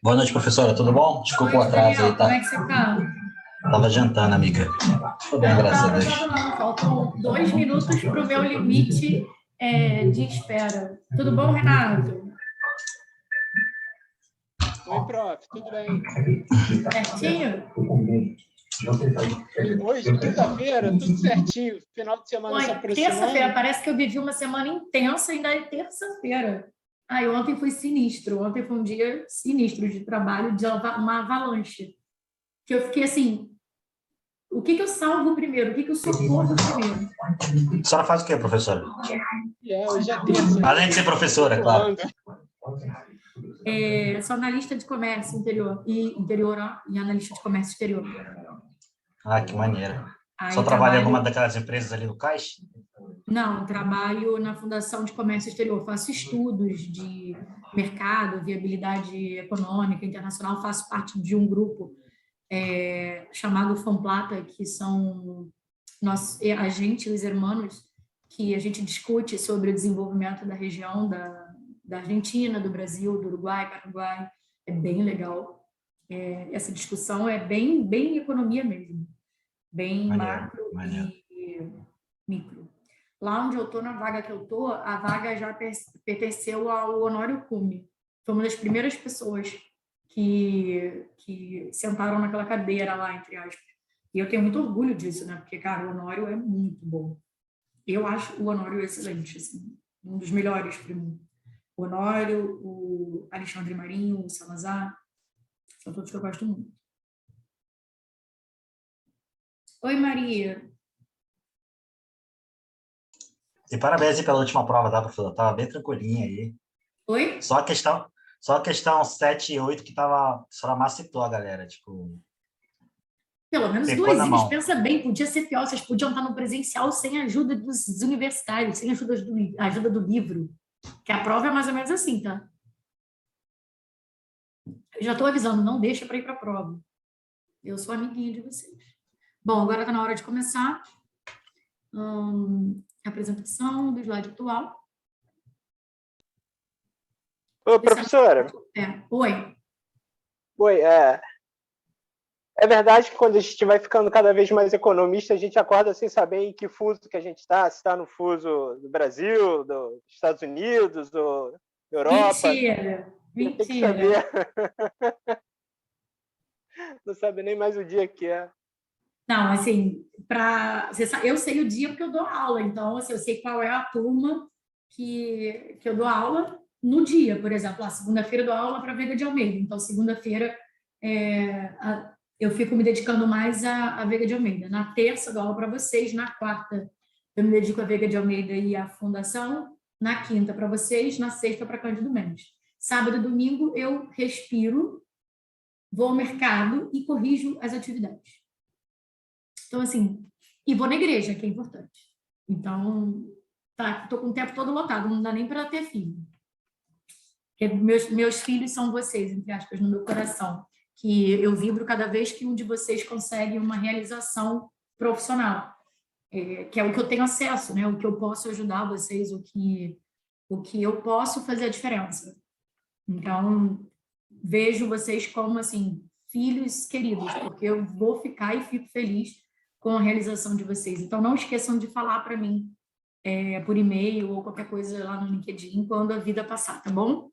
Boa noite, professora. Tudo bom? Desculpa o Oi, atraso aí, Daniel, como tá? é que você tá? Tava jantando, amiga. Tô bem, Eu não graças a estava Deus. jogando, não. Faltam 2 minutos para o meu limite de espera. Tudo bom, Renato? Oi, prof, tudo bem? Certinho? Hoje, quinta-feira, tudo certinho. Final de semana Oi, se terça-feira. aproximando. Parece que eu vivi uma semana intensa, ainda é terça-feira. Ai, ontem foi sinistro. Ontem foi um dia sinistro de trabalho, de uma avalanche. Que eu fiquei assim, o que que eu salvo primeiro? O que que eu socorro primeiro? A senhora faz o quê, professora? Hoje é terça Além de ainda. ser professora, claro. Voando. Sou analista de comércio interior, ó, e analista de comércio exterior. Ah, que maneiro. Só Aí trabalha em alguma trabalho, daquelas empresas ali no caixa? não, trabalho na Fundação de Comércio Exterior, faço estudos de mercado, viabilidade econômica internacional, faço parte de um grupo chamado Fomplata, que são a gente, os hermanos, que a gente discute sobre o desenvolvimento da região da Argentina, do Brasil, do Uruguai, Paraguai. É bem legal. Essa discussão é bem economia mesmo, bem Maneiro, macro maneiro. e micro. Lá onde eu estou, na vaga que eu estou, a vaga já pertenceu ao Honório Cume. Foi uma das primeiras pessoas que sentaram naquela cadeira lá, entre aspas. E eu tenho muito orgulho disso, né? Porque, cara, o Honório é muito bom. Eu acho o Honório excelente, assim, um dos melhores para mim. O Honório, o Alexandre Marinho, o Salazar, são todos que eu gosto muito. Oi, Maria. E parabéns aí pela última prova, tá, professora? Tava bem tranquilinha aí. Oi? Só a questão 7 e 8 que tava, a senhora macetou a galera, tipo, Pelo menos pecou na duesinhos, mão. pensa bem, podia ser pior, vocês podiam estar no presencial sem a ajuda dos universitários, sem a ajuda do livro, que a prova é mais ou menos assim, tá? Eu já estou avisando, não deixa para ir para a prova. Eu sou amiguinha de vocês. Bom, agora está na hora de começar a apresentação do slide atual. Ô, professora. Oi. Oi, é verdade que quando a gente vai ficando cada vez mais economista, a gente acorda sem saber em que fuso que a gente está, se está no fuso do Brasil, dos Estados Unidos, da Europa. Mentira. Tem que Mentira. saber. Não sabe nem mais o dia que é. Não, assim, eu sei o dia porque eu dou aula, então assim, eu sei qual é a turma que eu dou aula no dia, por exemplo, segunda-feira eu dou aula para Veiga de Almeida, então segunda-feira eu fico me dedicando mais à Veiga de Almeida. Na terça eu dou aula para vocês, na quarta eu me dedico à Veiga de Almeida e à Fundação, na quinta para vocês, na sexta para Cândido Mendes. Sábado e domingo eu respiro, vou ao mercado e corrijo as atividades. Então, assim, e vou na igreja, que é importante. Então, tá, tô com o tempo todo lotado, não dá nem para ter filho. Porque meus filhos são vocês, entre aspas, no meu coração. Que eu vibro cada vez que um de vocês consegue uma realização profissional. Que é o que eu tenho acesso, né? O que eu posso ajudar vocês, o que eu posso fazer a diferença. Então, vejo vocês como, assim, filhos queridos, porque eu vou ficar e fico feliz com a realização de vocês. Então, não esqueçam de falar para mim por e-mail ou qualquer coisa lá no LinkedIn quando a vida passar, tá bom?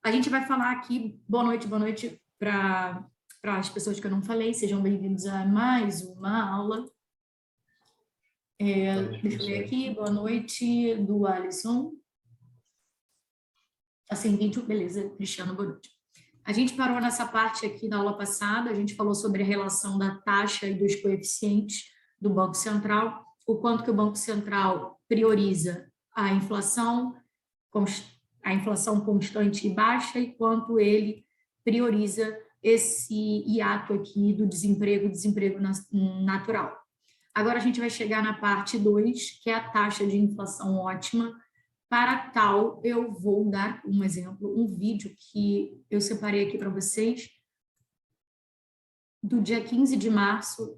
A gente vai falar aqui, boa noite para as pessoas que eu não falei, sejam bem-vindos a mais uma aula. Deixa eu ver aqui, boa noite do Alisson. Assim, vídeo, beleza, Cristiano, boa noite. A gente parou nessa parte aqui da aula passada, a gente falou sobre a relação da taxa e dos coeficientes do Banco Central, o quanto que o Banco Central prioriza a inflação constante e baixa, e quanto ele prioriza esse hiato aqui do desemprego natural. Agora a gente vai chegar na parte 2, que é a taxa de inflação ótima. Para tal, eu vou dar um exemplo, um vídeo que eu separei aqui para vocês, do dia 15 de março,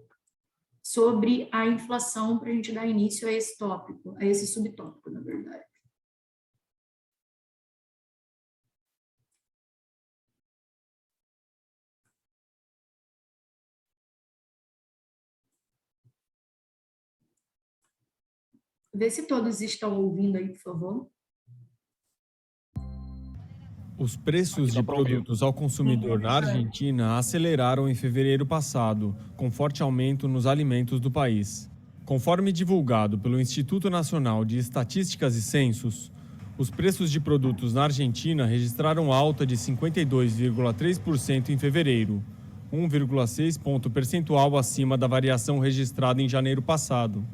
sobre a inflação, para a gente dar início a esse tópico, a esse subtópico, na verdade. Vê se todos estão ouvindo aí, por favor. Os preços de produtos ao consumidor na Argentina aceleraram em fevereiro passado, com forte aumento nos alimentos do país. Conforme divulgado pelo Instituto Nacional de Estatísticas e Censos, os preços de produtos na Argentina registraram alta de 52,3% em fevereiro, 1,6 ponto percentual acima da variação registrada em janeiro passado.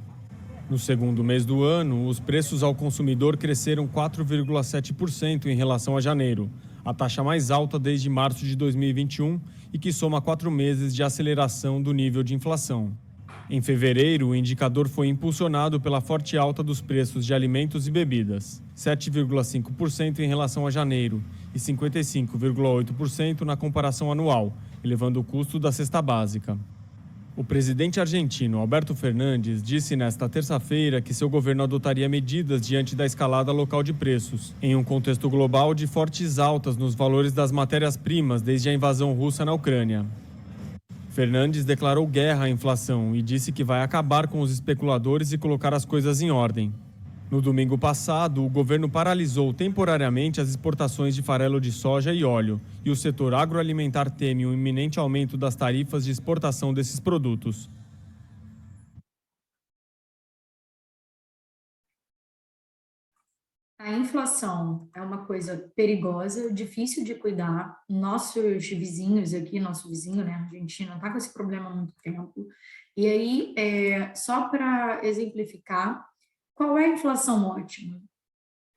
No segundo mês do ano, os preços ao consumidor cresceram 4,7% em relação a janeiro, a taxa mais alta desde março de 2021 e que soma 4 meses de aceleração do nível de inflação. Em fevereiro, o indicador foi impulsionado pela forte alta dos preços de alimentos e bebidas, 7,5% em relação a janeiro e 55,8% na comparação anual, elevando o custo da cesta básica. O presidente argentino Alberto Fernandes disse nesta terça-feira que seu governo adotaria medidas diante da escalada local de preços, em um contexto global de fortes altas nos valores das matérias-primas desde a invasão russa na Ucrânia. Fernandes declarou guerra à inflação e disse que vai acabar com os especuladores e colocar as coisas em ordem. No domingo passado, o governo paralisou temporariamente as exportações de farelo de soja e óleo, e o setor agroalimentar teme um iminente aumento das tarifas de exportação desses produtos. A inflação é uma coisa perigosa, difícil de cuidar. Nossos vizinhos aqui, nosso vizinho, né, a Argentina, está com esse problema há muito tempo. E aí, só para exemplificar, qual é a inflação ótima?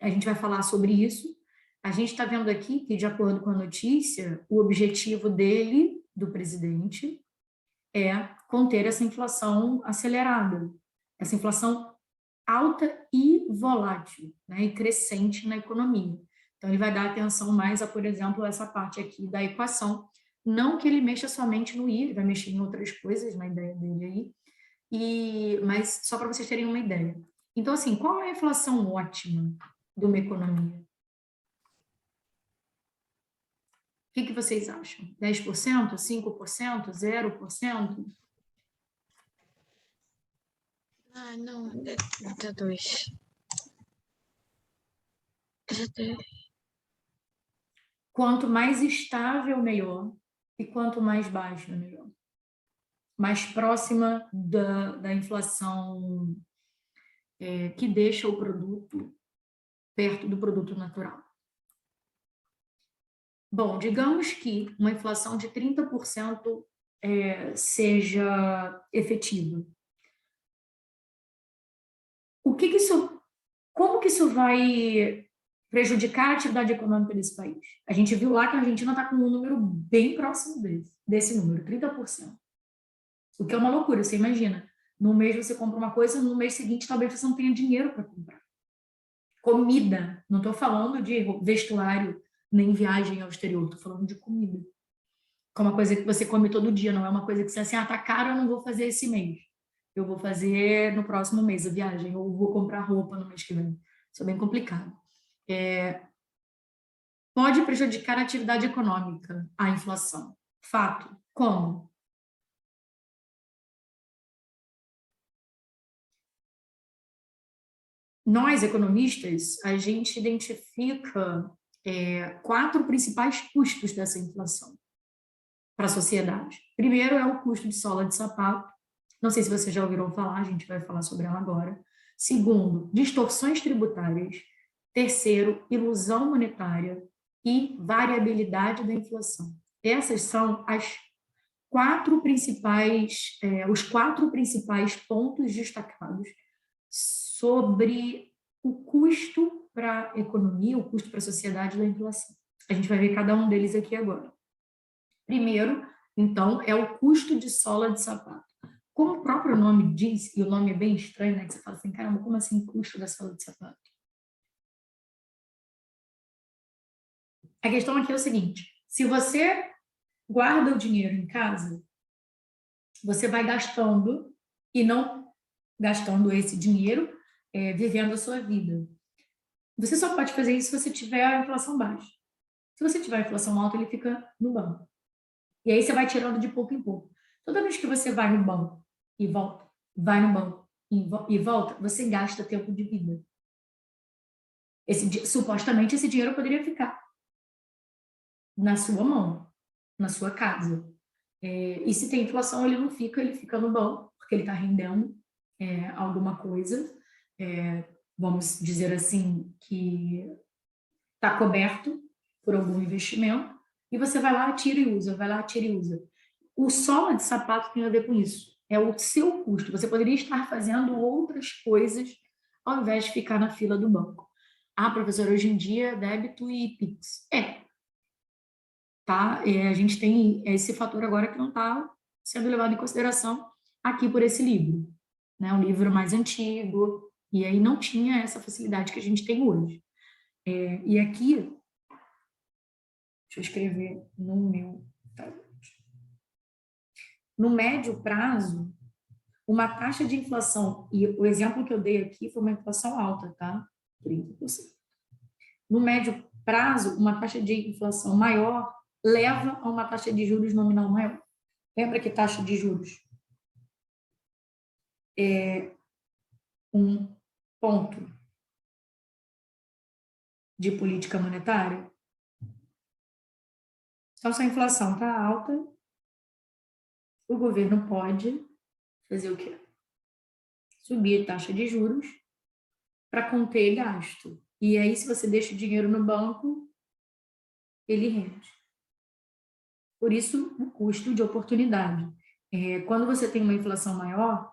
A gente vai falar sobre isso. A gente está vendo aqui que, de acordo com a notícia, o objetivo dele, do presidente, é conter essa inflação acelerada, essa inflação alta e volátil, né, e crescente na economia. Então, ele vai dar atenção mais a, por exemplo, essa parte aqui da equação. Não que ele mexa somente no I, ele vai mexer em outras coisas na ideia dele aí, mas só para vocês terem uma ideia. Então, assim, qual é a inflação ótima de uma economia? O que vocês acham? 10%? 5%? 0%? Ah, não, dá 2. Quanto mais estável, melhor. E quanto mais baixo, melhor. Mais próxima da inflação que deixa o produto perto do produto natural. Bom, digamos que uma inflação de 30% seja efetiva. Como que isso vai prejudicar a atividade econômica desse país? A gente viu lá que a Argentina está com um número bem próximo desse número, 30%. O que é uma loucura, você imagina. No mês você compra uma coisa, no mês seguinte talvez você não tenha dinheiro para comprar. Comida, não estou falando de vestuário, nem viagem ao exterior, estou falando de comida. Que é uma coisa que você come todo dia, não é uma coisa que você assim, tá caro, eu não vou fazer esse mês. Eu vou fazer no próximo mês a viagem, ou vou comprar roupa no mês que vem. Isso é bem complicado. Pode prejudicar a atividade econômica, a inflação. Fato. Como? Nós, economistas, a gente identifica 4 principais custos dessa inflação para a sociedade. Primeiro é o custo de sola de sapato. Não sei se vocês já ouviram falar, a gente vai falar sobre ela agora. Segundo, distorções tributárias. Terceiro, ilusão monetária e variabilidade da inflação. Essas são os 4 principais pontos destacados sobre o custo para a economia, o custo para a sociedade da inflação. A gente vai ver cada um deles aqui agora. Primeiro, então, é o custo de sola de sapato. Como o próprio nome diz, e o nome é bem estranho, né? Que você fala assim, caramba, como assim custo da sola de sapato? A questão aqui é o seguinte, se você guarda o dinheiro em casa, você vai gastando e não gastando esse dinheiro, vivendo a sua vida. Você só pode fazer isso se você tiver a inflação baixa. Se você tiver a inflação alta, ele fica no banco. E aí você vai tirando de pouco em pouco. Toda vez que você vai no banco e volta, vai no banco e volta, você gasta tempo de vida. Supostamente esse dinheiro poderia ficar na sua mão, na sua casa. E se tem inflação, ele não fica, ele fica no banco, porque ele está rendendo alguma coisa, vamos dizer assim, que está coberto por algum investimento, e você vai lá, tira e usa, vai lá, tira e usa. O sola de sapato tem a ver com isso. É o seu custo. Você poderia estar fazendo outras coisas ao invés de ficar na fila do banco. Ah, professor, hoje em dia, débito e Pix. Tá? A gente tem esse fator agora que não está sendo levado em consideração aqui por esse livro. Né? Um livro mais antigo, e aí não tinha essa facilidade que a gente tem hoje. E aqui, deixa eu escrever no meu... No médio prazo, uma taxa de inflação, e o exemplo que eu dei aqui foi uma inflação alta, tá? 30%. No médio prazo, uma taxa de inflação maior leva a uma taxa de juros nominal maior. Lembra que taxa de juros é um ponto de política monetária? Então, se a inflação está alta, o governo pode fazer o quê? Subir a taxa de juros para conter gasto. E aí, se você deixa o dinheiro no banco, ele rende. Por isso, o custo de oportunidade. Quando você tem uma inflação maior,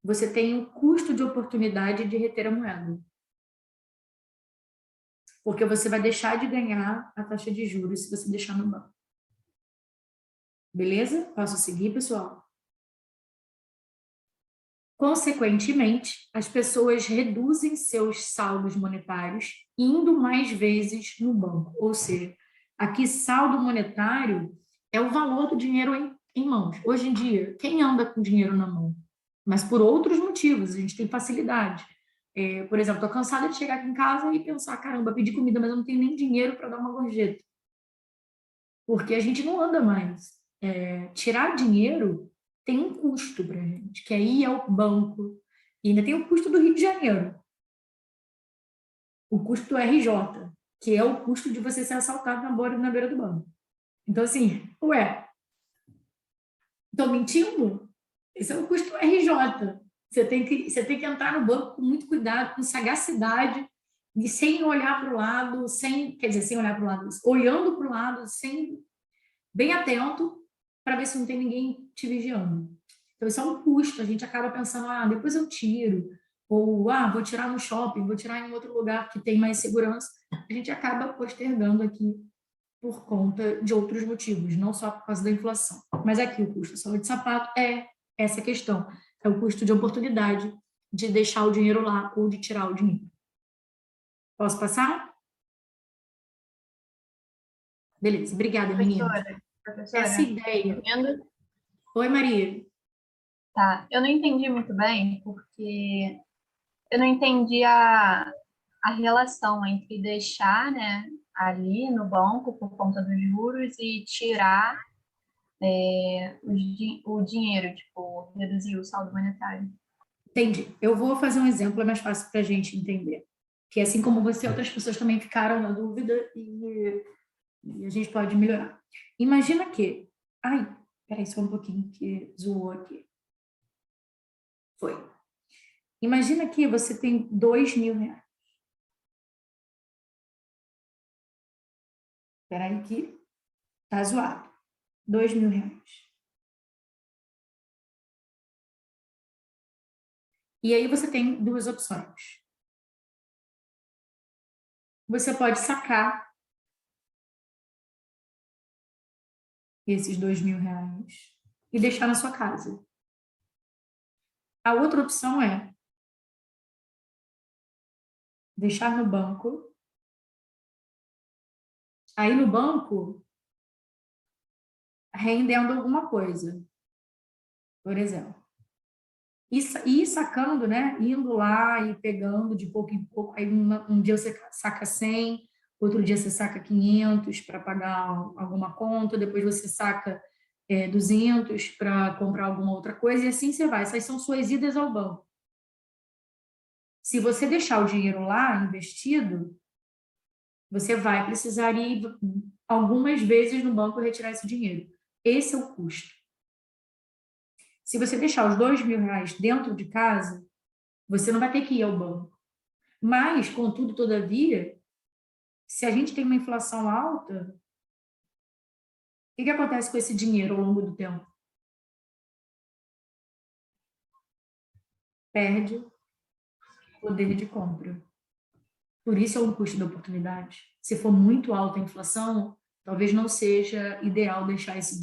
você tem o custo de oportunidade de reter a moeda. Porque você vai deixar de ganhar a taxa de juros se você deixar no banco. Beleza? Posso seguir, pessoal? Consequentemente, as pessoas reduzem seus saldos monetários indo mais vezes no banco. Ou seja, aqui saldo monetário é o valor do dinheiro em mãos. Hoje em dia, quem anda com dinheiro na mão? Mas por outros motivos, a gente tem facilidade. Por exemplo, estou cansada de chegar aqui em casa e pensar, caramba, pedi comida, mas eu não tenho nem dinheiro para dar uma gorjeta. Porque a gente não anda mais. Tirar dinheiro tem um custo para a gente, que aí é o banco. E ainda tem o custo do Rio de Janeiro. O custo do RJ, que é o custo de você ser assaltado na beira do banco. Então, assim, estou mentindo? Esse é o custo do RJ. Você tem que entrar no banco com muito cuidado, com sagacidade, e sem olhar para o lado, sem olhar para o lado, olhando para o lado, bem atento, para ver se não tem ninguém te vigiando. Então, isso é um custo. A gente acaba pensando, depois eu tiro, ou, vou tirar no shopping, vou tirar em outro lugar que tem mais segurança. A gente acaba postergando aqui por conta de outros motivos, não só por causa da inflação. Mas aqui o custo só de sapato é essa questão. É o custo de oportunidade de deixar o dinheiro lá ou de tirar o dinheiro. Posso passar? Beleza, obrigada, menina. Professora, essa ideia. entendo. Oi, Maria. Tá, eu não entendi muito bem, porque eu não entendi a relação entre deixar, né, ali no banco por conta dos juros e tirar o dinheiro, tipo, reduzir o saldo monetário. Entendi. Eu vou fazer um exemplo, é mais fácil para a gente entender. Que assim como você, outras pessoas também ficaram na dúvida e a gente pode melhorar. Imagina que... Ai, peraí só um pouquinho que zoou aqui. Foi. Imagina que você tem R$2.000. Peraí que tá zoado. R$2.000. E aí você tem duas opções. Você pode sacar esses R$2.000 e deixar na sua casa. A outra opção é deixar no banco. Aí no banco, rendendo alguma coisa. Por exemplo. E ir sacando, né? Indo lá e pegando de pouco em pouco. Aí um dia você saca 100, outro dia você saca 500 para pagar alguma conta, depois você saca 200 para comprar alguma outra coisa, e assim você vai. Essas são suas idas ao banco. Se você deixar o dinheiro lá investido, você vai precisar ir algumas vezes no banco retirar esse dinheiro. Esse é o custo. Se você deixar os R$2.000 dentro de casa, você não vai ter que ir ao banco. Mas, contudo, todavia, se a gente tem uma inflação alta, o que acontece com esse dinheiro ao longo do tempo? Perde poder de compra. Por isso é um custo da oportunidade. Se for muito alta a inflação, talvez não seja ideal deixar esse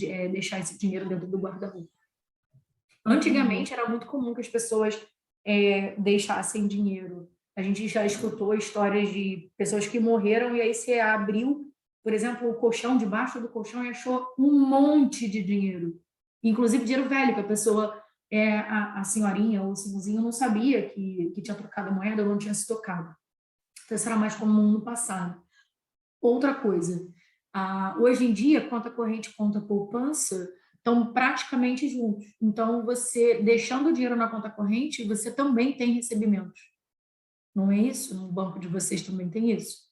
dinheiro dentro do guarda-roupa. Antigamente era muito comum que as pessoas deixassem dinheiro. A gente já escutou histórias de pessoas que morreram e aí você abriu, por exemplo, o colchão, debaixo do colchão, e achou um monte de dinheiro. Inclusive dinheiro velho, que a pessoa, a senhorinha ou o senhorzinho não sabia que tinha trocado a moeda ou não tinha se tocado. Então, isso era mais comum no passado. Outra coisa, hoje em dia, conta corrente e conta poupança estão praticamente juntos. Então, você, deixando o dinheiro na conta corrente, você também tem recebimentos. Não é isso? No banco de vocês também tem isso.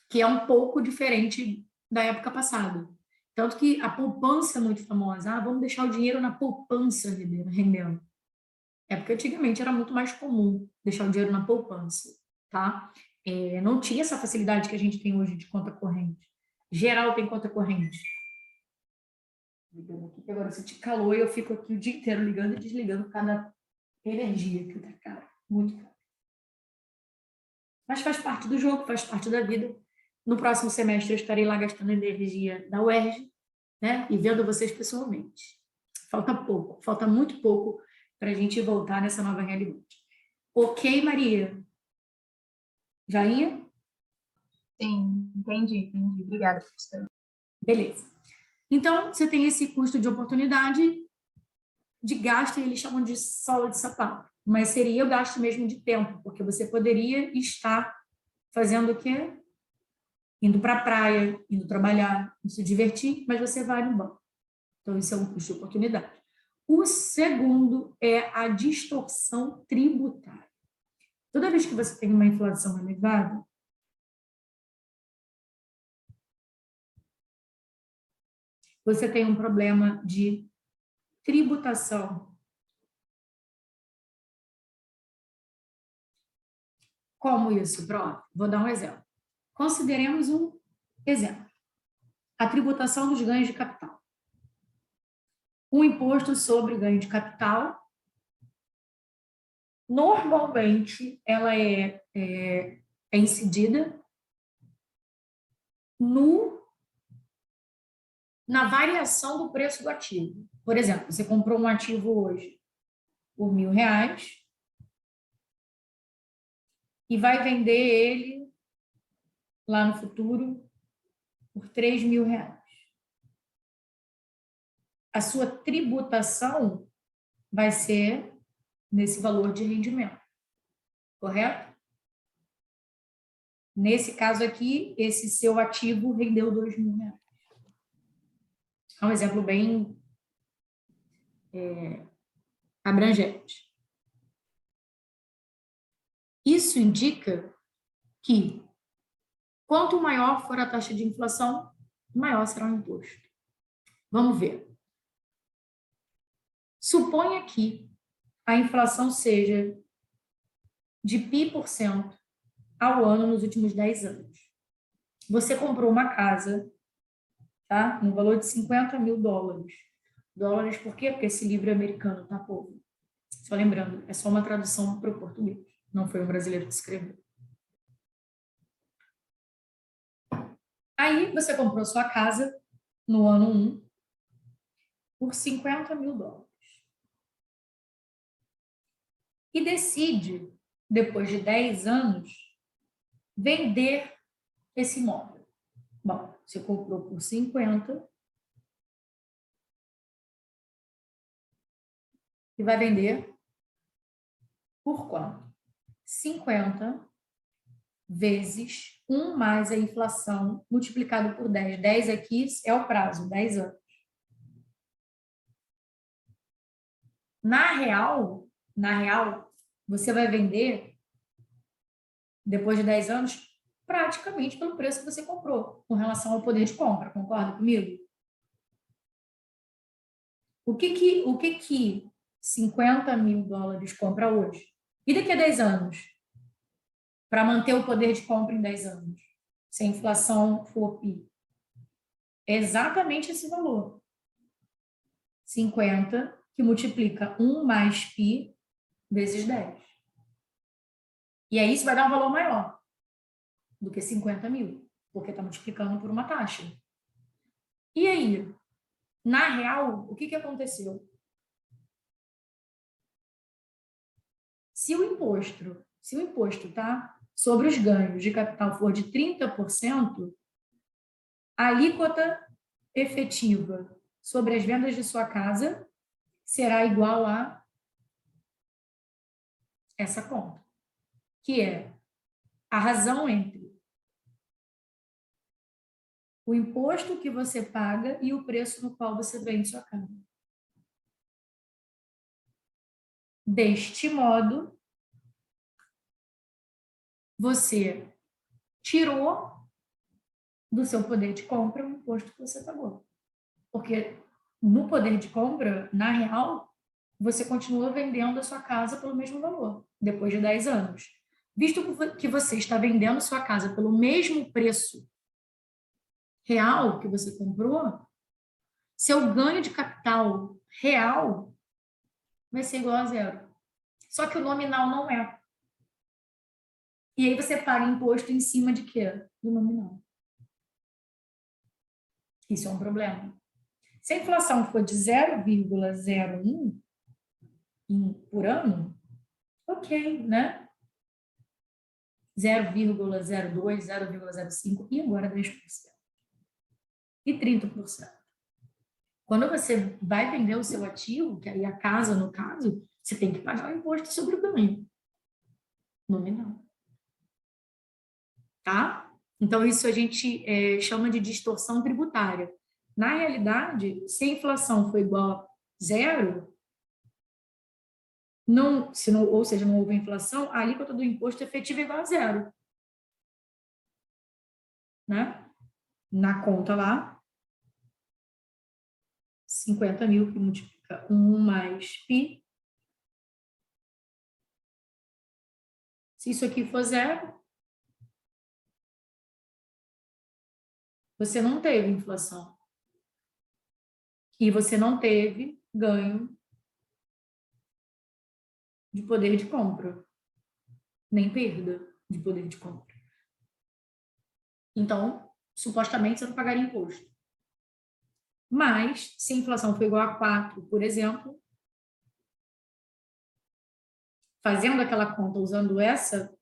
Que é um pouco diferente da época passada. Tanto que a poupança é muito famosa. Vamos deixar o dinheiro na poupança rendendo. É porque antigamente era muito mais comum deixar o dinheiro na poupança, tá? Não tinha essa facilidade que a gente tem hoje de conta corrente. Geral tem conta corrente. Ligando aqui, que agora você te calou e eu fico aqui o dia inteiro ligando e desligando cada energia que tá cara. Muito caro. Mas faz parte do jogo, faz parte da vida. No próximo semestre eu estarei lá gastando energia da UERJ, né? E vendo vocês pessoalmente. Falta muito pouco para a gente voltar nessa nova realidade. Ok, Maria? Joinha? Sim, entendi. Obrigada, professora. Beleza. Então, você tem esse custo de oportunidade de gasto, e eles chamam de sola de sapato. Mas seria o gasto mesmo de tempo, porque você poderia estar fazendo o quê? Indo para a praia, indo trabalhar, indo se divertir, mas você vai no banco. Então, isso é um custo de oportunidade. O segundo é a distorção tributária. Toda vez que você tem uma inflação elevada, você tem um problema de tributação. Como isso, Pro? Vou dar um exemplo. Consideremos um exemplo. A tributação dos ganhos de capital. O imposto sobre ganho de capital, normalmente, ela é incidida na variação do preço do ativo. Por exemplo, você comprou um ativo hoje por R$1.000 e vai vender ele lá no futuro por R$3.000. A sua tributação vai ser nesse valor de rendimento, correto? Nesse caso aqui, esse seu ativo rendeu R$2.000. É um exemplo bem abrangente. Isso indica que quanto maior for a taxa de inflação, maior será o imposto. Vamos ver. Suponha que a inflação seja de π% ao ano nos últimos 10 anos. Você comprou uma casa, tá? No valor de $50.000. Dólares, por quê? Porque esse livro é americano, tá, povo? Só lembrando, é só uma tradução para o português. Não foi um brasileiro que escreveu. Aí, você comprou sua casa no ano 1 por $50.000. E decide, depois de 10 anos, vender esse imóvel. Bom, você comprou por 50 e vai vender por quanto? 50 vezes 1 mais a inflação multiplicado por 10. 10 aqui é o prazo, 10 anos. Na real, você vai vender, depois de 10 anos, praticamente pelo preço que você comprou, com relação ao poder de compra. Concorda comigo? O que 50 mil dólares compra hoje? E daqui a 10 anos? Para manter o poder de compra em 10 anos, se a inflação for PI. É exatamente esse valor. 50, que multiplica 1 mais π vezes 10. E aí isso vai dar um valor maior do que 50 mil, porque está multiplicando por uma taxa. E aí, na real, o que aconteceu? Se o imposto, tá, sobre os ganhos de capital for de 30%, a alíquota efetiva sobre as vendas de sua casa será igual a essa conta, que é a razão entre o imposto que você paga e o preço no qual você vende sua casa. Deste modo, você tirou do seu poder de compra o imposto que você pagou. Porque no poder de compra, na real, você continua vendendo a sua casa pelo mesmo valor, depois de 10 anos. Visto que você está vendendo sua casa pelo mesmo preço real que você comprou, seu ganho de capital real vai ser igual a zero. Só que o nominal não é. E aí você paga imposto em cima de quê? Do nominal. Isso é um problema. Se a inflação for de 0,01 por ano, ok, né? 0,02, 0,05 e agora 10%. E 30%. Quando você vai vender o seu ativo, que aí a casa, no caso, você tem que pagar o imposto sobre o ganho nominal. Tá? Então, isso a gente chama de distorção tributária. Na realidade, se a inflação for igual a zero, ou seja, não houve inflação, a alíquota do imposto efetivo é igual a zero. Né? Na conta lá, 50 mil que multiplica 1 mais π. Se isso aqui for zero, você não teve inflação. E você não teve ganho de poder de compra, nem perda de poder de compra. Então, supostamente, você não pagaria imposto. Mas, se a inflação for igual a 4, por exemplo, fazendo aquela conta usando essa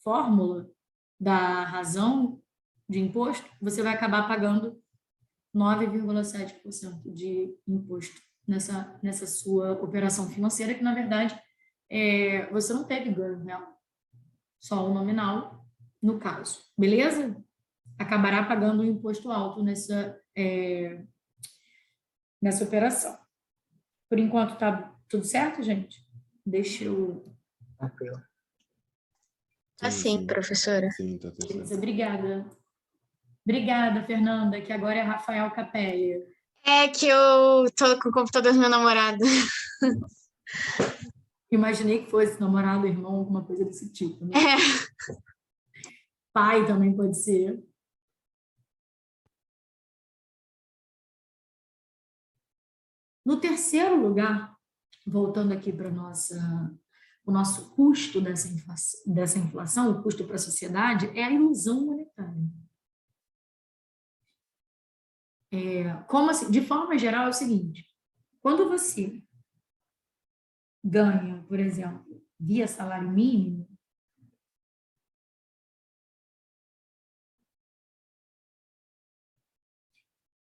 fórmula da razão de imposto, você vai acabar pagando 9,7% de imposto nessa sua operação financeira, que, na verdade, você não teve ganho real, só o nominal, no caso. Beleza? Acabará pagando um imposto alto nessa operação. Por enquanto, tá tudo certo, gente? Deixa eu... Tranquilo. Assim, professora. Sim, tá tudo certo. Obrigada. Obrigada, Fernanda, que agora é Rafael Capelli. É que eu tô com o computador do meu namorado. Imaginei que fosse namorado, irmão, alguma coisa desse tipo, né? É. Pai também pode ser. No terceiro lugar, voltando aqui para o nosso custo dessa inflação, o custo para a sociedade, é a ilusão monetária. Como assim? De forma geral, é o seguinte: quando você ganha, por exemplo, via salário mínimo,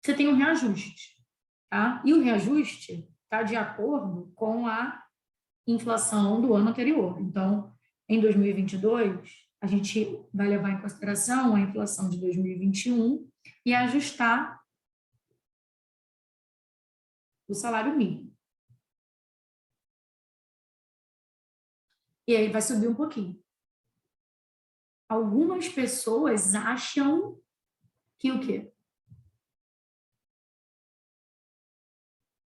você tem um reajuste, tá? E o reajuste está de acordo com a inflação do ano anterior. Então, em 2022, a gente vai levar em consideração a inflação de 2021 e ajustar o salário mínimo. E aí vai subir um pouquinho. Algumas pessoas acham que o quê?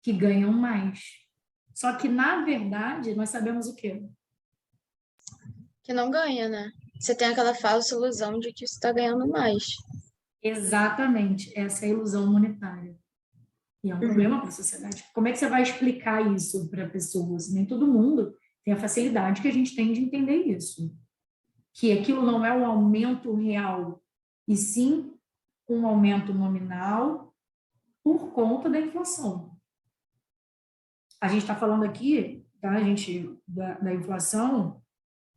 Que ganham mais. Só que, na verdade, nós sabemos o quê? Que não ganha, né? Você tem aquela falsa ilusão de que você está ganhando mais. Exatamente, essa é a ilusão monetária. E é um problema para a sociedade. Como é que você vai explicar isso para pessoas? Nem todo mundo tem a facilidade que a gente tem de entender isso. Que aquilo não é um aumento real, e sim um aumento nominal por conta da inflação. A gente está falando aqui, tá, gente, da inflação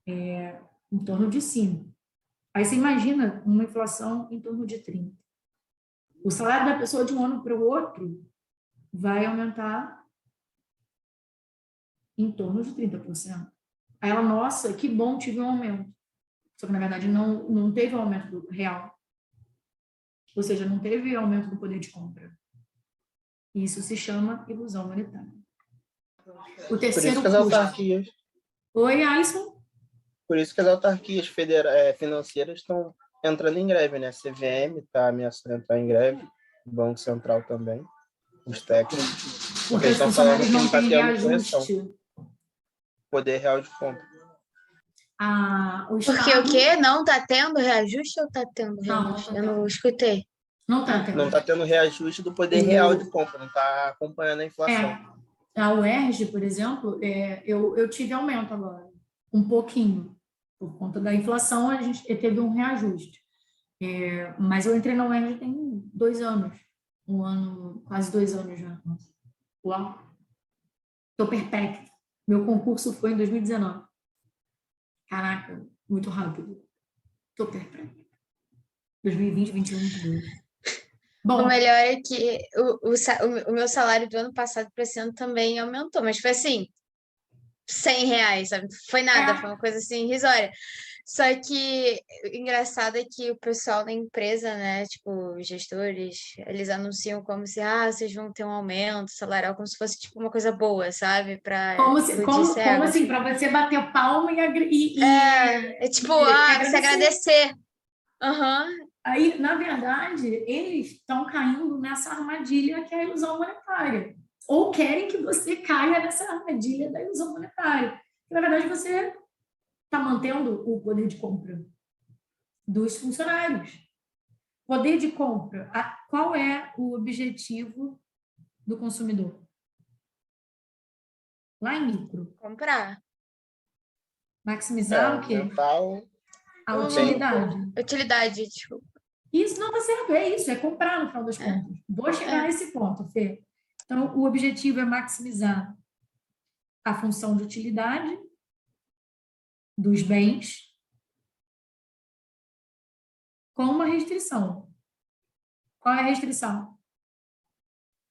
em torno de 5. Aí você imagina uma inflação em torno de 30. O salário da pessoa de um ano para o outro vai aumentar em torno de 30%. Aí ela, nossa, que bom, tive um aumento. Só que, na verdade, não teve um aumento real. Ou seja, não teve aumento do poder de compra. Isso se chama ilusão monetária. O Por terceiro isso que as custo. autarquias, Oi, Alisson? por isso que as autarquias financeiras estão entrando em greve, né? A CVM está ameaçando entrar em greve, o Banco Central também, os técnicos, Porque os eles estão falando funcionários que não não está têm tendo correção, reajuste. poder real de compra. O Porque Estado... o quê? Não tá tendo reajuste ou tá tendo Não, reajuste? não Eu tá não tendo. escutei. Não está tendo. Não está tendo reajuste do poder real de compra, não está acompanhando a inflação. A UERJ, por exemplo, eu tive aumento agora, um pouquinho. Por conta da inflação, a gente teve um reajuste. Mas eu entrei na UERJ tem 2 anos. Um ano, quase 2 anos já. Uau! Estou perpétua. Meu concurso foi em 2019. Caraca, muito rápido. Estou perpétua. 2020, 2021, 2022. Bom, O melhor é que o meu salário do ano passado para esse ano também aumentou, mas foi assim, R$ 100, sabe? Foi nada, foi uma coisa assim, irrisória. Só que o engraçado é que o pessoal da empresa, né, tipo, os gestores, eles anunciam como se, vocês vão ter um aumento salarial, como se fosse, tipo, uma coisa boa, sabe? Pra como assim? Para você bater palma e é tipo, se agradecer. Aí, na verdade, eles estão caindo nessa armadilha que é a ilusão monetária. Ou querem que você caia nessa armadilha da ilusão monetária. Na verdade, você está mantendo o poder de compra dos funcionários. Poder de compra. Qual é o objetivo do consumidor? Lá em micro. Comprar. Maximizar o quê? A utilidade. Utilidade, tipo. Isso não está certo, é isso, é comprar no final das contas. Vou chegar nesse ponto, Fê. Então, o objetivo é maximizar a função de utilidade dos bens com uma restrição. Qual é a restrição?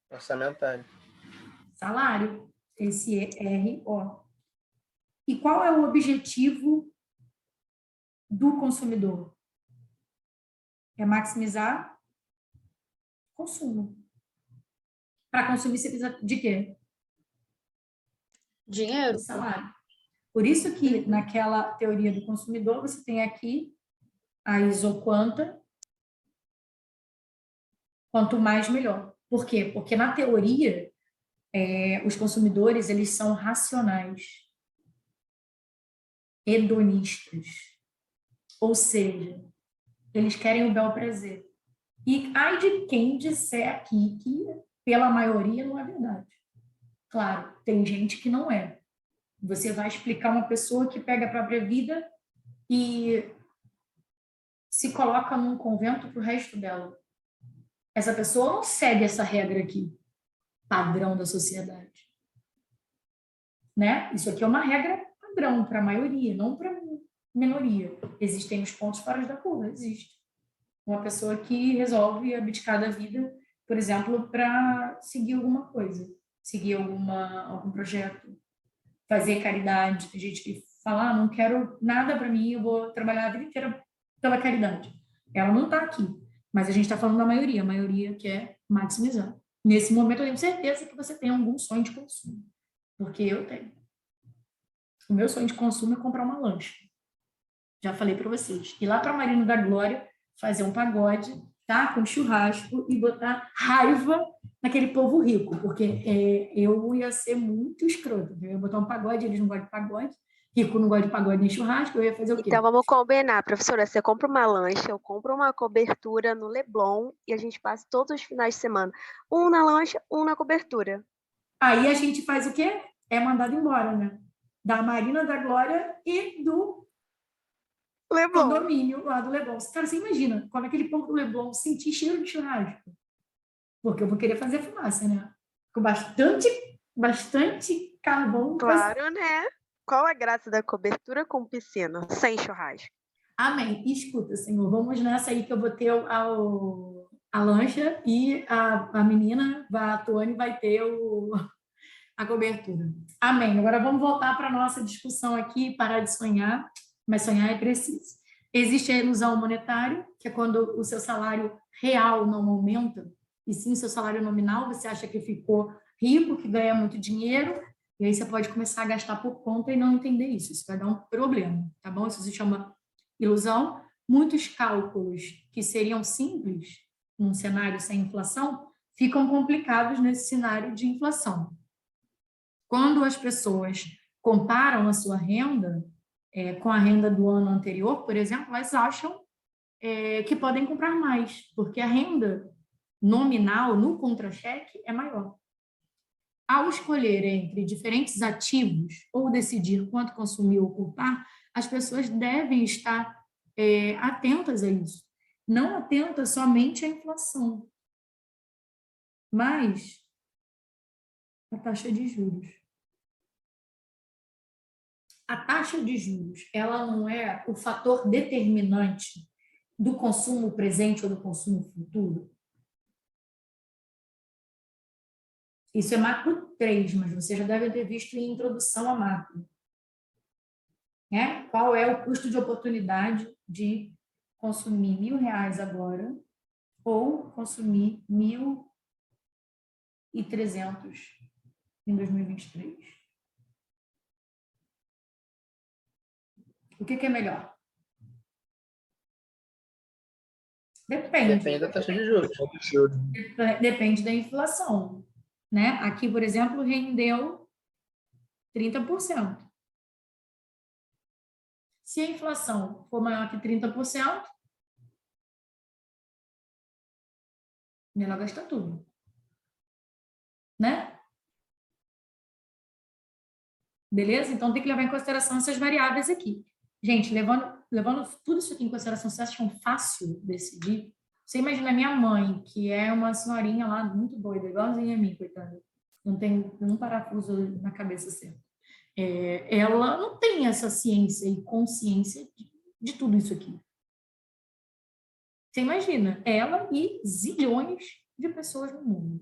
Orçamentário. Salário, esse RO. E qual é o objetivo do consumidor? É maximizar consumo. Para consumir, você precisa de quê? Dinheiro. De salário. Por isso que, naquela teoria do consumidor, você tem aqui a isoquanta, quanto mais, melhor. Por quê? Porque, na teoria, os consumidores, eles são racionais, hedonistas. Ou seja, eles querem o bel prazer. E ai de quem disser aqui que, pela maioria, não é verdade. Claro, tem gente que não é. Você vai explicar uma pessoa que pega a própria vida e se coloca num convento para o resto dela. Essa pessoa não segue essa regra aqui, padrão da sociedade. Né? Isso aqui é uma regra padrão para a maioria, não para a minoria. Existem os pontos fora da curva, existe. Uma pessoa que resolve abdicar da vida, por exemplo, para seguir alguma coisa, seguir algum projeto, fazer caridade. Tem gente que fala, não quero nada para mim, eu vou trabalhar a vida inteira pela caridade. Ela não está aqui, mas a gente está falando da maioria. A maioria quer maximizar. Nesse momento, eu tenho certeza que você tem algum sonho de consumo, porque eu tenho. O meu sonho de consumo é comprar uma lancha. Já falei para vocês. Ir lá para Marina da Glória, fazer um pagode, tá? Com churrasco e botar raiva naquele povo rico, porque eu ia ser muito escroto. Eu ia botar um pagode, eles não gostam de pagode, rico não gosta de pagode nem churrasco, eu ia fazer o quê? Então vamos combinar, professora. Você compra uma lancha, eu compro uma cobertura no Leblon e a gente passa todos os finais de semana. Um na lancha, um na cobertura. Aí a gente faz o quê? É mandado embora, né? Da Marina da Glória e do Leblon. condomínio lá do Leblon. Cara, você imagina, quando aquele povo do Leblon sentir cheiro de churrasco. Porque eu vou querer fazer fumaça, né? Com bastante carvão. Claro, né? Qual a graça da cobertura com piscina, sem churrasco? Amém. Escuta, Senhor, vamos nessa aí que eu vou ter a lancha e a menina, a Tuane, vai ter a cobertura. Amém. Agora vamos voltar para a nossa discussão aqui, parar de sonhar, mas sonhar é preciso. Existe a ilusão monetária, que é quando o seu salário real não aumenta, e sim o seu salário nominal, você acha que ficou rico, que ganha muito dinheiro, e aí você pode começar a gastar por conta e não entender isso. Isso vai dar um problema, tá bom? Isso se chama ilusão. Muitos cálculos que seriam simples num cenário sem inflação ficam complicados nesse cenário de inflação. Quando as pessoas comparam a sua renda com a renda do ano anterior, por exemplo, elas acham que podem comprar mais, porque a renda nominal no contra-cheque é maior. Ao escolher entre diferentes ativos ou decidir quanto consumir ou poupar, as pessoas devem estar atentas a isso. Não atentas somente à inflação, mas à taxa de juros. A taxa de juros, ela não é o fator determinante do consumo presente ou do consumo futuro. Isso é macro 3, mas você já deve ter visto em introdução a macro. Qual é o custo de oportunidade de consumir R$ 1.000 agora ou consumir 1.300 em 2023? O que é melhor? Depende. Depende da taxa de juros. Depende da inflação. Né? Aqui, por exemplo, rendeu 30%. Se a inflação for maior que 30%, melhor gastar tudo. Né? Beleza? Então, tem que levar em consideração essas variáveis aqui. Gente, levando tudo isso aqui em consideração, vocês acham fácil decidir? Você imagina a minha mãe, que é uma senhorinha lá muito doida, igualzinha a mim, coitada. Não tem um parafuso na cabeça certo. Ela não tem essa ciência e consciência de tudo isso aqui. Você imagina, ela e zilhões de pessoas no mundo.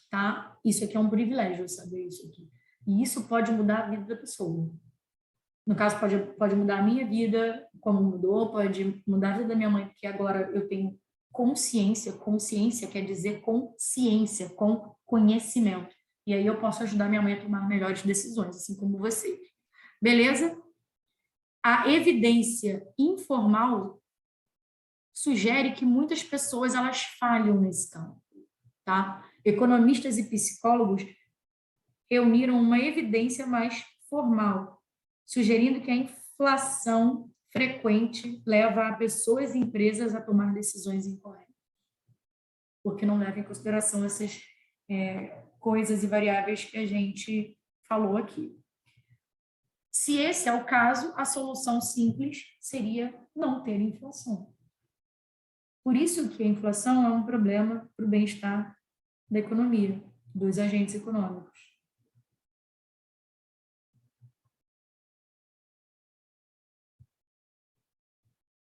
Tá? Isso aqui é um privilégio, saber isso aqui. E isso pode mudar a vida da pessoa. No caso, pode mudar a minha vida, como mudou, pode mudar a vida da minha mãe, porque agora eu tenho consciência. Consciência quer dizer consciência, com conhecimento. E aí eu posso ajudar minha mãe a tomar melhores decisões, assim como você. Beleza? A evidência informal sugere que muitas pessoas elas falham nesse campo. Tá? Economistas e psicólogos reuniram uma evidência mais formal, sugerindo que a inflação frequente leva pessoas e empresas a tomar decisões incorretas, porque não leva em consideração essas coisas e variáveis que a gente falou aqui. Se esse é o caso, a solução simples seria não ter inflação. Por isso que a inflação é um problema para o bem-estar da economia, dos agentes econômicos.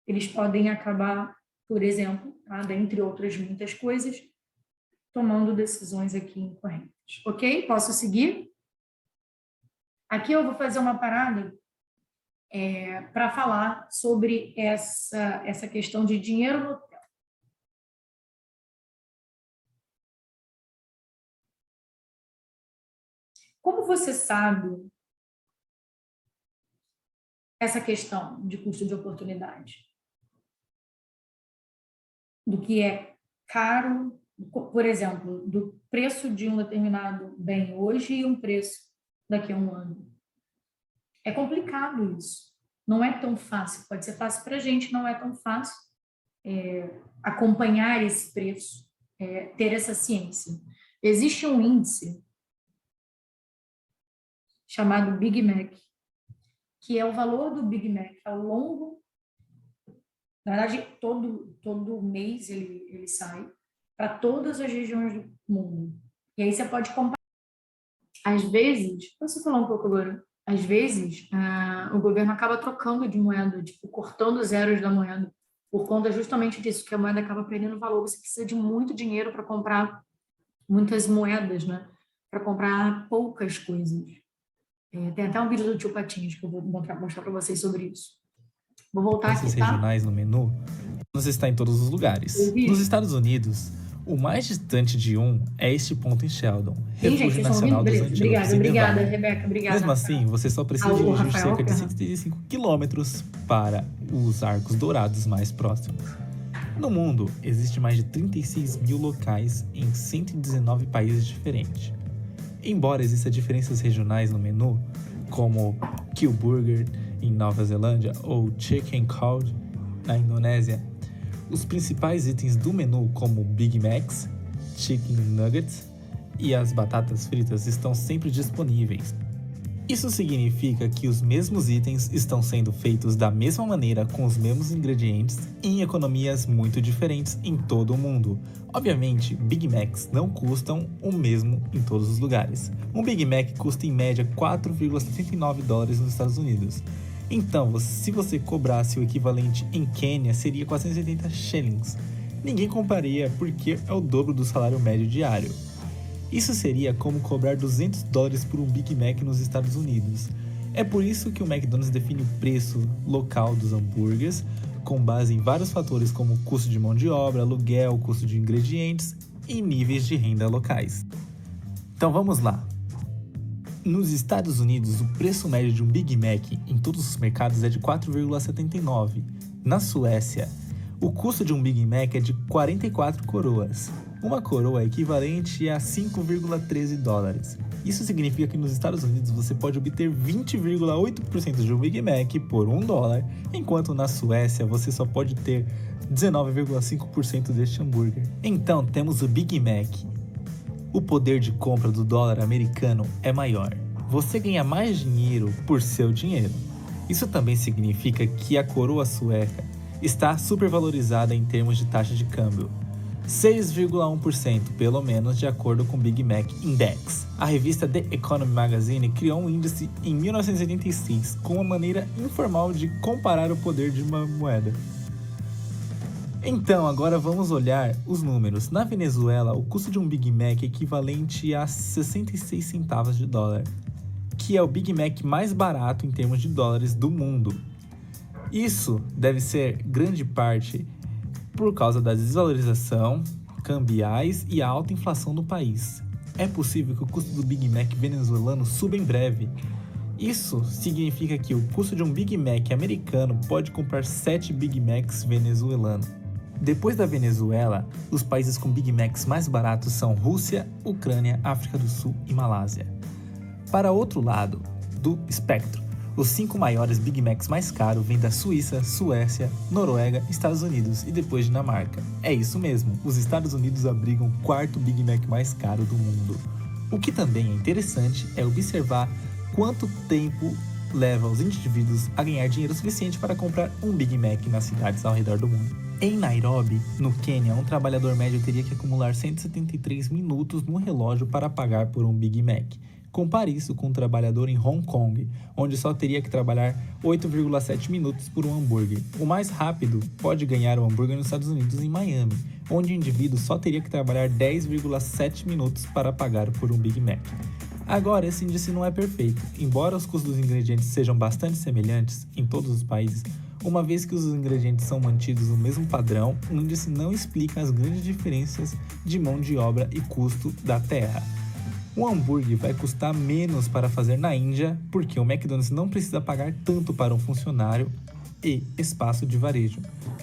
Eles podem acabar, por exemplo, dentre outras muitas coisas, tomando decisões aqui incorretas. Ok? Posso seguir? Aqui eu vou fazer uma parada para falar sobre essa questão de dinheiro no hotel. Como você sabe essa questão de custo de oportunidade. Do que é caro, por exemplo, do preço de um determinado bem hoje e um preço daqui a um ano. É complicado isso. Não é tão fácil. Pode ser fácil para a gente, não é tão fácil acompanhar esse preço, ter essa ciência. Existe um índice chamado Big Mac, que é o valor do Big Mac ao longo. Na verdade, todo mês ele sai para todas as regiões do mundo. E aí você pode comparar. Às vezes, posso falar um pouco agora? Às vezes, o governo acaba trocando de moeda, tipo, cortando zeros da moeda, por conta justamente disso, que a moeda acaba perdendo valor. Você precisa de muito dinheiro para comprar muitas moedas, né? Para comprar poucas coisas. Tem até um vídeo do Tio Patinhas que eu vou mostrar para vocês sobre isso. Vou voltar Esses aqui, tá? regionais no menu não está em todos os lugares. Nos Estados Unidos, o mais distante de um é este ponto em Sheldon, Refúgio Nacional dos Antílopes. Obrigada, Rebeca, obrigada. Mesmo assim, você só precisa dirigir cerca de 135 quilômetros para os Arcos Dourados mais próximos. No mundo, existe mais de 36 mil locais em 119 países diferentes. Embora existam diferenças regionais no menu, como Kill Burger em Nova Zelândia ou Chicken Cold na Indonésia, os principais itens do menu, como Big Macs, Chicken Nuggets e as batatas fritas, estão sempre disponíveis. Isso significa que os mesmos itens estão sendo feitos da mesma maneira, com os mesmos ingredientes, em economias muito diferentes em todo o mundo. Obviamente, Big Macs não custam o mesmo em todos os lugares. Um Big Mac custa em média $4,79 nos Estados Unidos. Então, se você cobrasse o equivalente em Quênia, seria 480 shillings. Ninguém compraria porque é o dobro do salário médio diário. Isso seria como cobrar $200 por um Big Mac nos Estados Unidos. É por isso que o McDonald's define o preço local dos hambúrgueres com base em vários fatores como custo de mão de obra, aluguel, custo de ingredientes e níveis de renda locais. Então vamos lá. Nos Estados Unidos, o preço médio de um Big Mac em todos os mercados é de 4,79. Na Suécia, o custo de um Big Mac é de 44 coroas. Uma coroa é equivalente a $5,13. Isso significa que nos Estados Unidos você pode obter 20,8% de um Big Mac por $1, enquanto na Suécia você só pode ter 19,5% deste hambúrguer. Então temos o Big Mac. O poder de compra do dólar americano é maior. Você ganha mais dinheiro por seu dinheiro. Isso também significa que a coroa sueca está supervalorizada em termos de taxa de câmbio. 6,1% pelo menos, de acordo com o Big Mac Index. A revista The Economy Magazine criou um índice em 1986 com uma maneira informal de comparar o poder de uma moeda. Então, agora vamos olhar os números. Na Venezuela, o custo de um Big Mac é equivalente a 66 centavos de dólar, que é o Big Mac mais barato em termos de dólares do mundo. Isso deve ser grande parte por causa da desvalorização, cambiais e a alta inflação no país. É possível que o custo do Big Mac venezuelano suba em breve. Isso significa que o custo de um Big Mac americano pode comprar 7 Big Macs venezuelanos. Depois da Venezuela, os países com Big Macs mais baratos são Rússia, Ucrânia, África do Sul e Malásia. Para outro lado do espectro, os 5 maiores Big Macs mais caros vêm da Suíça, Suécia, Noruega, Estados Unidos e depois Dinamarca. É isso mesmo, os Estados Unidos abrigam o 4º Big Mac mais caro do mundo. O que também é interessante é observar quanto tempo leva os indivíduos a ganhar dinheiro suficiente para comprar um Big Mac nas cidades ao redor do mundo. Em Nairobi, no Quênia, um trabalhador médio teria que acumular 173 minutos no relógio para pagar por um Big Mac. Compare isso com um trabalhador em Hong Kong, onde só teria que trabalhar 8,7 minutos por um hambúrguer. O mais rápido pode ganhar um hambúrguer nos Estados Unidos, em Miami, onde o indivíduo só teria que trabalhar 10,7 minutos para pagar por um Big Mac. Agora, esse índice não é perfeito. Embora os custos dos ingredientes sejam bastante semelhantes em todos os países, uma vez que os ingredientes são mantidos no mesmo padrão, o índice não explica as grandes diferenças de mão de obra e custo da terra. Um hambúrguer vai custar menos para fazer na Índia, porque o McDonald's não precisa pagar tanto para um funcionário e espaço de varejo.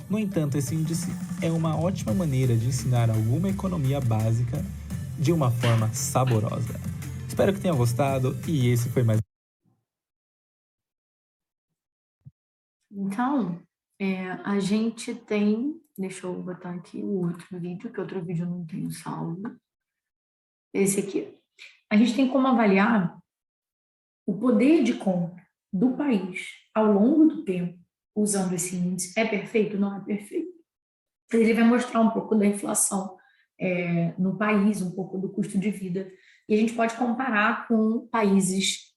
No entanto, esse índice é uma ótima maneira de ensinar alguma economia básica de uma forma saborosa. Espero que tenha gostado e esse foi mais. Então, a gente tem... Deixa eu botar aqui o outro vídeo, que outro vídeo eu não tenho salvo. Esse aqui. A gente tem como avaliar o poder de compra do país ao longo do tempo, usando esse índice. É perfeito? Não é perfeito. Ele vai mostrar um pouco da inflação no país, um pouco do custo de vida. E a gente pode comparar com países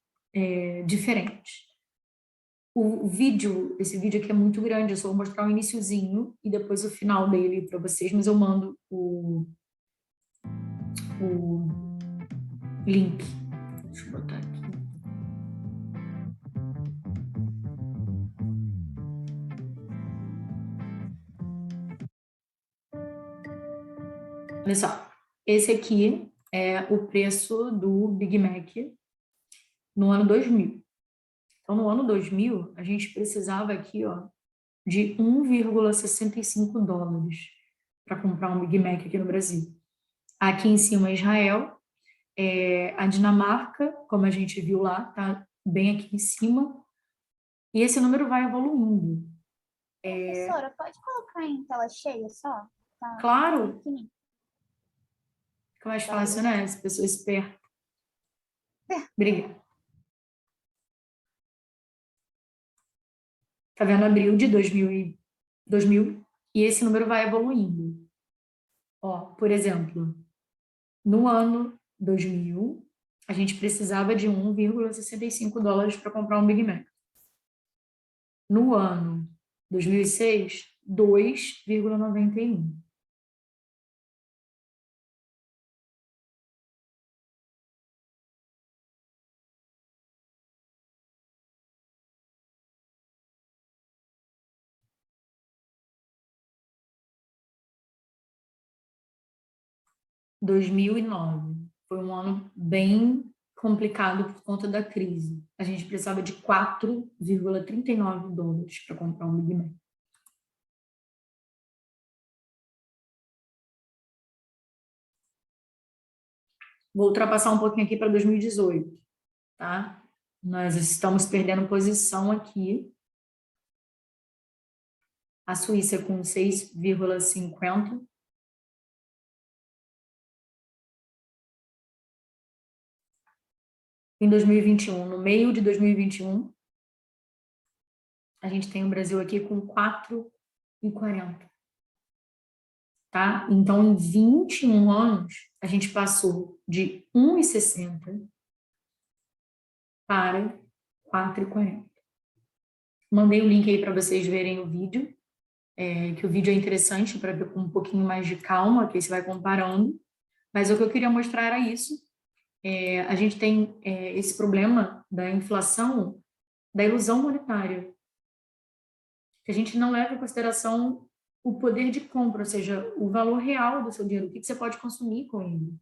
diferentes. Esse vídeo aqui é muito grande, eu só vou mostrar o iniciozinho e depois o final dele para vocês, mas eu mando o link. Deixa eu botar aqui. Olha só, esse aqui é o preço do Big Mac no ano 2000. Então, no ano 2000, a gente precisava aqui, ó, de 1,65 dólares para comprar um Big Mac aqui no Brasil. Aqui em cima, Israel, a Dinamarca, como a gente viu lá, tá bem aqui em cima, e esse número vai evoluindo. Professora, pode colocar em tela cheia só? Tá. Claro! Fica mais fácil, né? As pessoas espertas. Obrigada. Tá vendo? Abril de 2000 e esse número vai evoluindo. Ó, por exemplo, no ano 2000, a gente precisava de 1,65 dólares para comprar um Big Mac. No ano 2006, 2,91. Em 2009 foi um ano bem complicado por conta da crise. A gente precisava de 4,39 dólares para comprar um Big Mac. Vou ultrapassar um pouquinho aqui para 2018, tá? Nós estamos perdendo posição aqui. A Suíça com 6,50. Em 2021, no meio de 2021, a gente tem o Brasil aqui com 4,40. Tá? Então, em 21 anos, a gente passou de 1,60 para 4,40. Mandei o link aí para vocês verem o vídeo, que o vídeo é interessante para ver com um pouquinho mais de calma, que aí você vai comparando. Mas o que eu queria mostrar era isso. A gente tem esse problema da inflação, da ilusão monetária, que a gente não leva em consideração o poder de compra, ou seja, o valor real do seu dinheiro, o que você pode consumir com ele.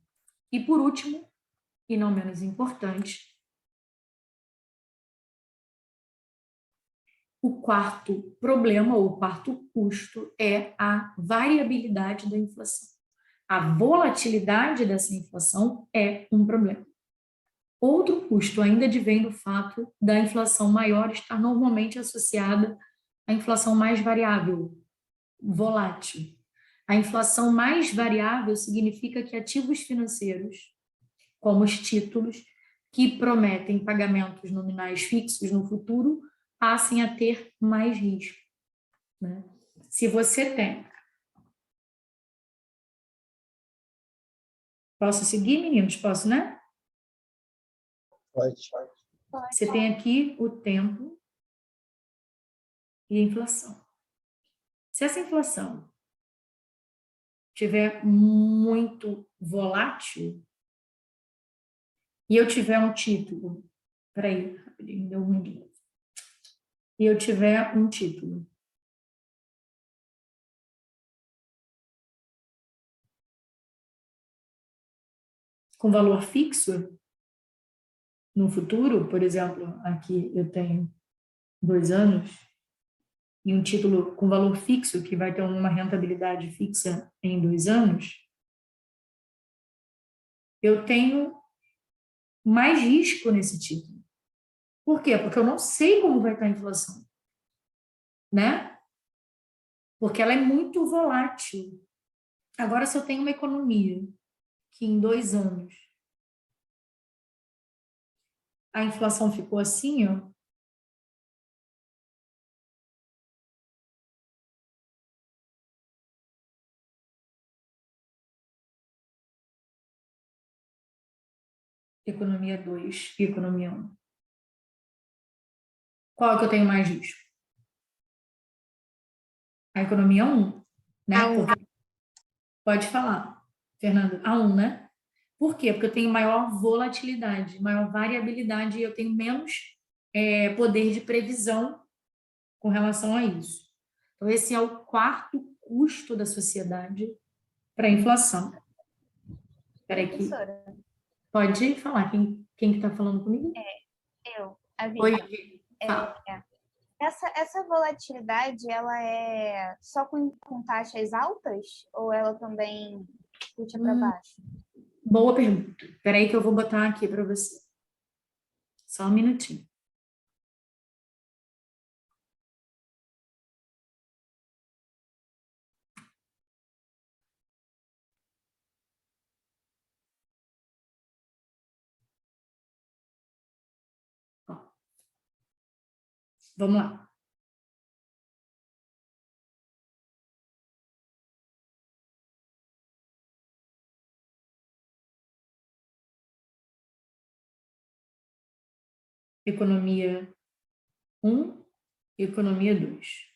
E por último, e não menos importante, o quarto problema, ou o quarto custo, é a variabilidade da inflação. A volatilidade dessa inflação é um problema. Outro custo ainda advém do fato da inflação maior estar normalmente associada à inflação mais variável, volátil. A inflação mais variável significa que ativos financeiros, como os títulos, que prometem pagamentos nominais fixos no futuro, passem a ter mais risco, né? Se você tem... Posso seguir, meninos? Posso, né? Pode. Você tem aqui o tempo e a inflação. Se essa inflação tiver muito volátil e eu tiver um título, peraí, rapidinho, deu ruim de novo. E eu tiver um título com valor fixo, no futuro, por exemplo, aqui eu tenho 2 anos, e um título com valor fixo, que vai ter uma rentabilidade fixa em 2 anos, eu tenho mais risco nesse título. Por quê? Porque eu não sei como vai estar a inflação, né? Porque ela é muito volátil. Agora, se eu tenho uma economia que em 2 anos a inflação ficou assim, ó, economia 2 e economia 1. Qual é que eu tenho mais risco? A economia 1, né? A 1. Porque... Pode falar, Fernanda. A 1, né? Por quê? Porque eu tenho maior volatilidade, maior variabilidade e eu tenho menos poder de previsão com relação a isso. Então, esse é o quarto custo da sociedade para a inflação. Espera aí que... Professora, Pode falar. Quem que está falando comigo? a Vivi. Oi, fala. Essa volatilidade, ela é só com taxas altas ou ela também puxa para baixo? Boa pergunta. Espera aí que eu vou botar aqui para você. Só um minutinho. Vamos lá. Economia 1, economia 2.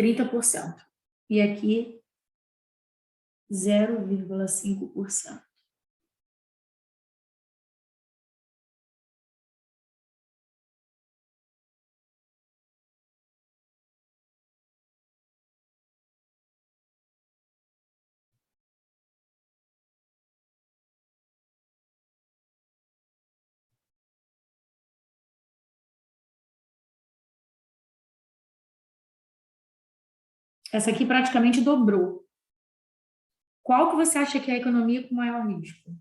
%. E aqui, 0,5%. Essa aqui praticamente dobrou. Qual que você acha que é a economia com maior risco?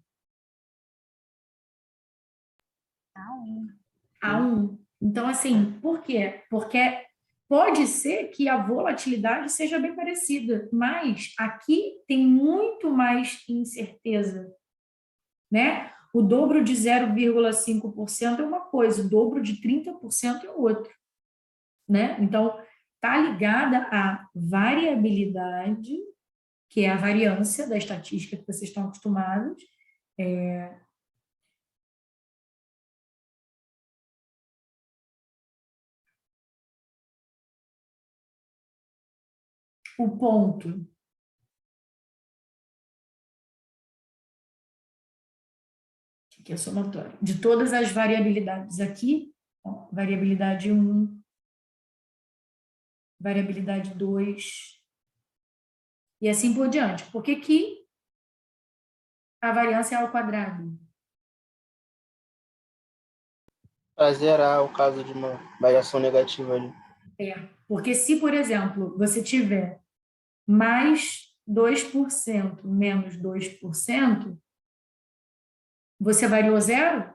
A 1. Então, assim, por quê? Porque pode ser que a volatilidade seja bem parecida, mas aqui tem muito mais incerteza, né? O dobro de 0,5% é uma coisa, o dobro de 30% é outra, né? Então, está ligada à variabilidade, que é a variância da estatística que vocês estão acostumados. O ponto que é somatório de todas as variabilidades aqui, ó, variabilidade 1, variabilidade 2, e assim por diante. Por que que a variância é ao quadrado? Para zerar o caso de uma variação negativa ali. Porque se, por exemplo, você tiver mais 2%, menos 2%, você variou zero?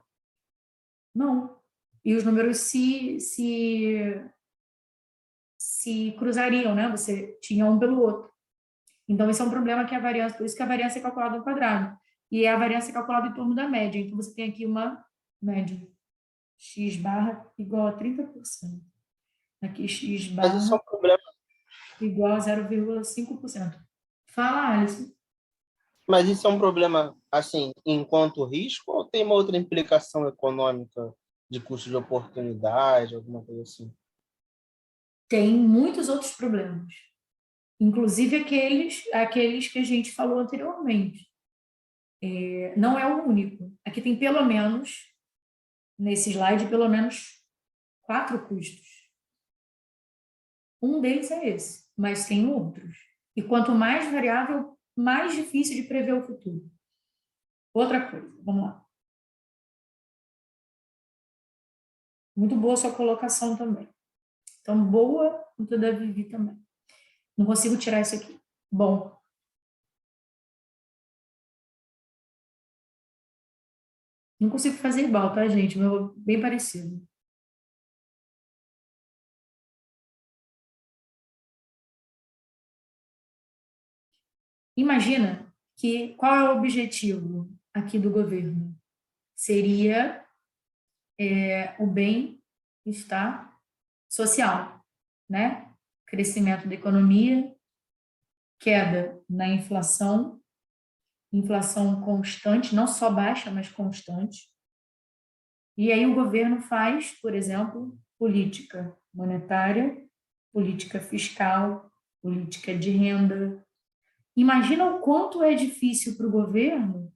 Não. E os números se cruzariam, né? Você tinha um pelo outro. Então, esse é um problema que a variância, por isso que a variância é calculada ao quadrado. E a variância é calculada em torno da média. Então, você tem aqui uma média. X barra igual a 30%. Aqui, X barra Mas isso é um problema. igual a 0,5%. Fala, Alisson. Mas isso é um problema, assim, enquanto risco ou tem uma outra implicação econômica de custo de oportunidade, alguma coisa assim? Tem muitos outros problemas. inclusive aqueles que a gente falou anteriormente. Não é o único. Aqui tem pelo menos, nesse slide, pelo menos 4 custos. Um deles é esse, mas tem outros. E quanto mais variável, mais difícil de prever o futuro. Outra coisa, vamos lá. Muito boa sua colocação também. Então, boa muito da Vivi também. Não consigo tirar isso aqui. Bom. Não consigo fazer igual, tá, gente? Meu, bem parecido. Imagina que qual é o objetivo aqui do governo? Seria o bem-estar social, né? Crescimento da economia, queda na inflação constante, não só baixa, mas constante. E aí o governo faz, por exemplo, política monetária, política fiscal, política de renda. Imagina o quanto é difícil para o governo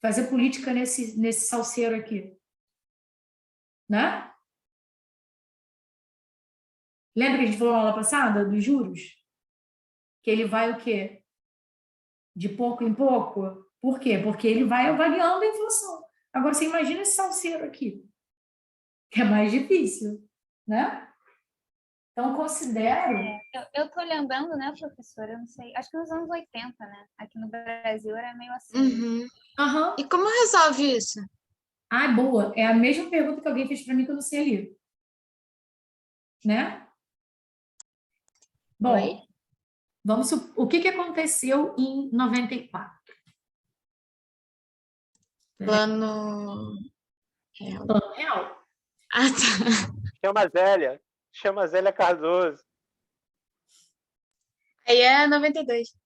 fazer política nesse salseiro aqui, né? Lembra que a gente falou na aula passada dos juros? Que ele vai o quê? De pouco em pouco? Por quê? Porque ele vai avaliando a inflação. Agora, você imagina esse salseiro aqui, que é mais difícil, né? Então, considero... Eu estou lembrando, né, professora? Eu não sei, acho que nos anos 80, né? Aqui no Brasil era meio assim. Uhum. E como resolve isso? Ah, boa. É a mesma pergunta que alguém fez para mim que eu não sei ali. Né? Bom, o que aconteceu em 94? Plano real. Plano real. Ah, tá. Chama a Zélia Cardoso. Aí é 92.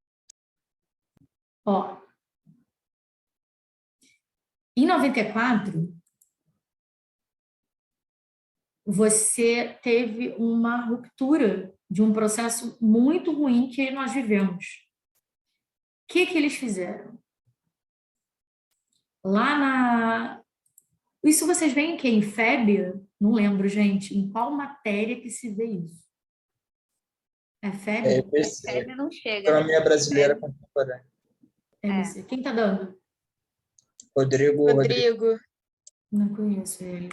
Ó, em 94, você teve uma ruptura de um processo muito ruim que nós vivemos. O que eles fizeram? Isso vocês veem que em FEB? Não lembro, gente. Em qual matéria que se vê isso? É FEB? FEB não chega. Economia Brasileira Contemporânea. Quem está dando? Rodrigo. Não conheço ele.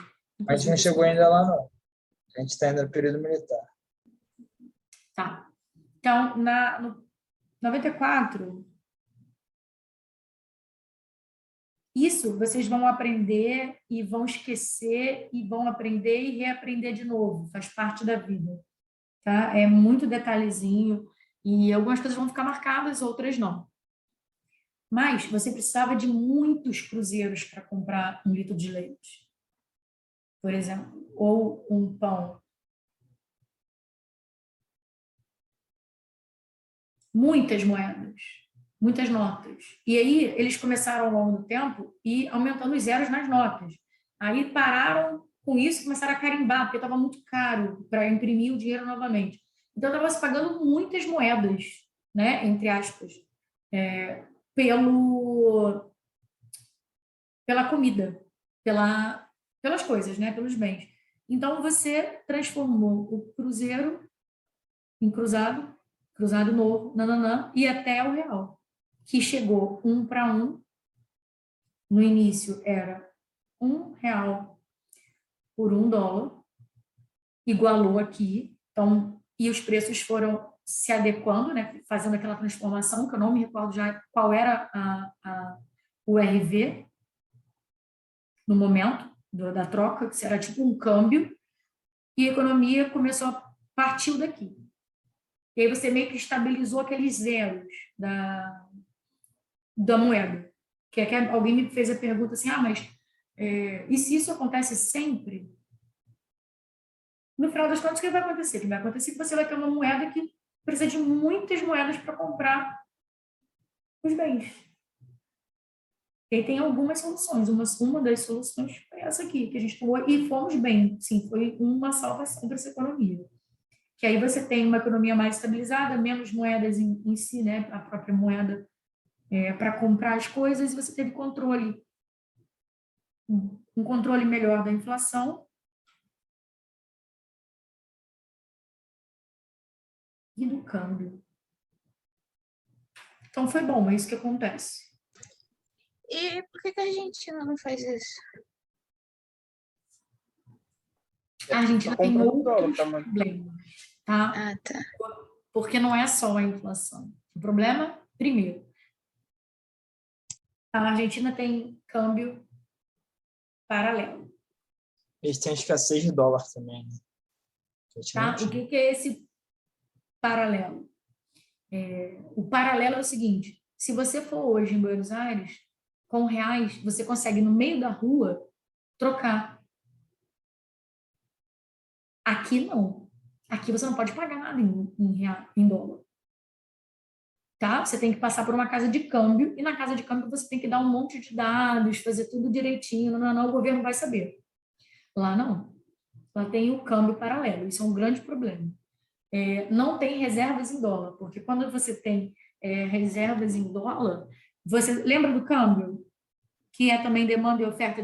A gente não chegou ainda lá, não. A gente está ainda no período militar. Tá. Então, no 94, isso vocês vão aprender e vão esquecer e vão aprender e reaprender de novo. Faz parte da vida. Tá? É muito detalhezinho e algumas coisas vão ficar marcadas, outras não. Mas você precisava de muitos cruzeiros para comprar 1 litro de leite, por exemplo, ou um pão. Muitas moedas, muitas notas. E aí eles começaram ao longo do tempo e aumentando os zeros nas notas. Aí pararam com isso e começaram a carimbar, porque estava muito caro para imprimir o dinheiro novamente. Então estava se pagando muitas moedas, né, entre aspas, pela comida, pelas coisas, né, pelos bens. Então você transformou o cruzeiro em cruzado, cruzado novo, nananã, e até o real, que chegou 1 para 1. No início era R$1 por $1, igualou aqui, então, e os preços foram se adequando, né, fazendo aquela transformação, que eu não me recordo já qual era o RV no momento da troca, que era tipo um câmbio, e a economia partiu daqui. E aí você meio que estabilizou aqueles zeros da moeda. Que alguém me fez a pergunta assim, mas e se isso acontece sempre? No final das contas, o que vai acontecer? O que vai acontecer é que você vai ter uma moeda que precisa de muitas moedas para comprar os bens. E aí tem algumas soluções. Uma das soluções foi essa aqui, que a gente tomou, e fomos bem. Sim, foi uma salvação para essa economia. que aí você tem uma economia mais estabilizada, menos moedas em si, né, a própria moeda para comprar as coisas, e você teve controle, um controle melhor da inflação e do câmbio. Então foi bom, é isso que acontece. E por que a Argentina não faz isso? A Argentina tem comprando outros dólar, tá, mano? problemas, tá? Ah, tá. Porque não é só a inflação. O problema, primeiro, a Argentina tem câmbio paralelo. Eles têm escassez de dólar também, né? Tá? O que é esse paralelo? O paralelo é o seguinte: se você for hoje em Buenos Aires, com reais, você consegue, no meio da rua, trocar. Aqui não. Aqui você não pode pagar nada em dólar. Tá? Você tem que passar por uma casa de câmbio, e na casa de câmbio você tem que dar um monte de dados, fazer tudo direitinho, não, o governo vai saber. Lá não. Lá tem o câmbio paralelo, isso é um grande problema. Não tem reservas em dólar, porque quando você tem reservas em dólar, você lembra do câmbio? Que é também demanda e oferta